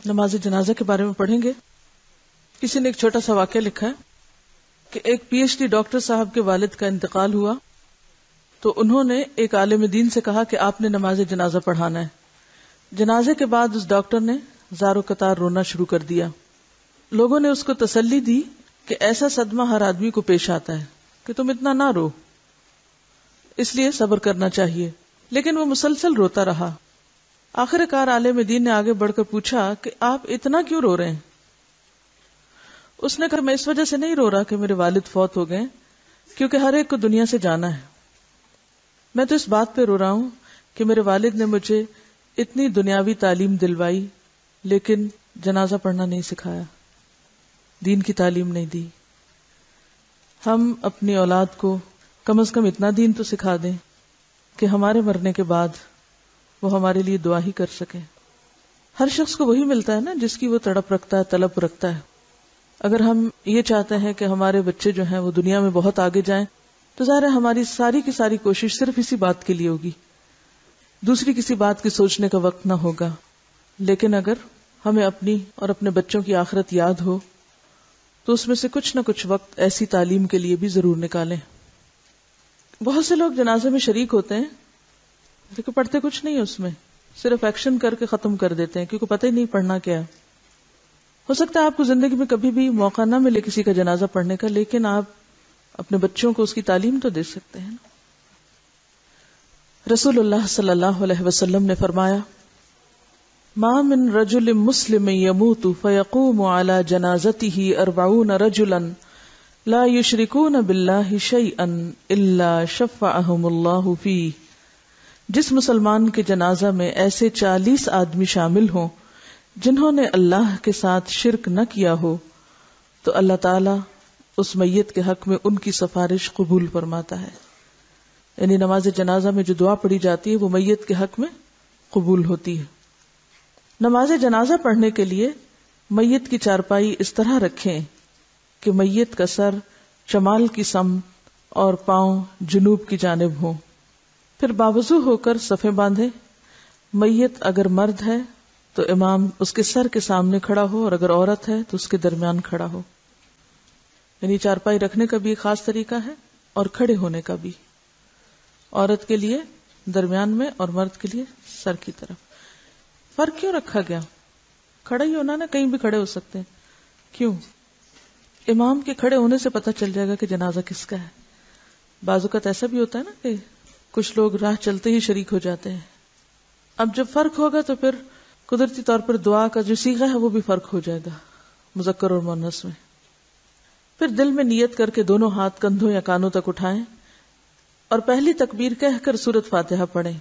نماز جنازہ کے بارے میں پڑھیں گے. کسی نے ایک چھوٹا سا واقعہ لکھا ہے کہ ایک پی ایچ ڈی ڈاکٹر صاحب کے والد کا انتقال ہوا تو انہوں نے ایک عالم دین سے کہا کہ آپ نے نماز جنازہ پڑھانا ہے. جنازے کے بعد اس ڈاکٹر نے زارو قطار رونا شروع کر دیا. لوگوں نے اس کو تسلی دی کہ ایسا صدمہ ہر آدمی کو پیش آتا ہے کہ تم اتنا نہ رو، اس لیے صبر کرنا چاہیے. لیکن وہ مسلسل روتا رہا. آخر کار عالم دین نے آگے بڑھ کر پوچھا کہ آپ اتنا کیوں رو رہے ہیں؟ اس نے کہا میں اس وجہ سے نہیں رو رہا کہ میرے والد فوت ہو گئے، کیونکہ ہر ایک کو دنیا سے جانا ہے. میں تو اس بات پہ رو رہا ہوں کہ میرے والد نے مجھے اتنی دنیاوی تعلیم دلوائی لیکن جنازہ پڑھنا نہیں سکھایا، دین کی تعلیم نہیں دی. ہم اپنی اولاد کو کم از کم اتنا دین تو سکھا دیں کہ ہمارے مرنے کے بعد وہ ہمارے لیے دعا ہی کر سکے. ہر شخص کو وہی ملتا ہے نا جس کی وہ تڑپ رکھتا ہے، طلب رکھتا ہے. اگر ہم یہ چاہتے ہیں کہ ہمارے بچے جو ہیں وہ دنیا میں بہت آگے جائیں تو ظاہر ہے ہماری ساری کی ساری کوشش صرف اسی بات کے لیے ہوگی، دوسری کسی بات کی سوچنے کا وقت نہ ہوگا. لیکن اگر ہمیں اپنی اور اپنے بچوں کی آخرت یاد ہو تو اس میں سے کچھ نہ کچھ وقت ایسی تعلیم کے لیے بھی ضرور نکالیں. بہت سے لوگ جنازے میں شریک ہوتے ہیں لیکن پڑھتے کچھ نہیں ہے، اس میں صرف ایکشن کر کے ختم کر دیتے ہیں کیونکہ پتہ ہی نہیں پڑھنا کیا ہے. ہو سکتا ہے آپ کو زندگی میں کبھی بھی موقع نہ ملے کسی کا جنازہ پڑھنے کا، لیکن آپ اپنے بچوں کو اس کی تعلیم تو دے سکتے ہیں. رسول اللہ صلی اللہ علیہ وسلم نے فرمایا ما من رجل مسلم يموت فيقوم على جنازته 40 رجلا لا يشركون بالله شيئا الا شفعهم الله فيه. جس مسلمان کے جنازہ میں ایسے 40 آدمی شامل ہوں جنہوں نے اللہ کے ساتھ شرک نہ کیا ہو تو اللہ تعالی اس میت کے حق میں ان کی سفارش قبول فرماتا ہے. یعنی نماز جنازہ میں جو دعا پڑھی جاتی ہے وہ میت کے حق میں قبول ہوتی ہے. نماز جنازہ پڑھنے کے لیے میت کی چارپائی اس طرح رکھیں کہ میت کا سر شمال کی سمت اور پاؤں جنوب کی جانب ہوں. پھر باوضو ہو کر صفیں باندھیں. میت اگر مرد ہے تو امام اس کے سر کے سامنے کھڑا ہو اور اگر عورت ہے تو اس کے درمیان کھڑا ہو. یعنی چارپائی رکھنے کا بھی ایک خاص طریقہ ہے اور کھڑے ہونے کا بھی. عورت کے لیے درمیان میں اور مرد کے لیے سر کی طرف. فرق کیوں رکھا گیا؟ کھڑا ہی ہونا نا، کہیں بھی کھڑے ہو سکتے ہیں. کیوں؟ امام کے کھڑے ہونے سے پتہ چل جائے گا کہ جنازہ کس کا ہے. بعض اوقات ایسا بھی ہوتا ہے نا کہ کچھ لوگ راہ چلتے ہی شریک ہو جاتے ہیں. اب جب فرق ہوگا تو پھر قدرتی طور پر دعا کا جو صیغہ ہے وہ بھی فرق ہو جائے گا مذکر اور مؤنث میں. پھر دل میں نیت کر کے دونوں ہاتھ کندھوں یا کانوں تک اٹھائیں اور پہلی تکبیر کہہ کر سورۃ فاتحہ پڑھیں.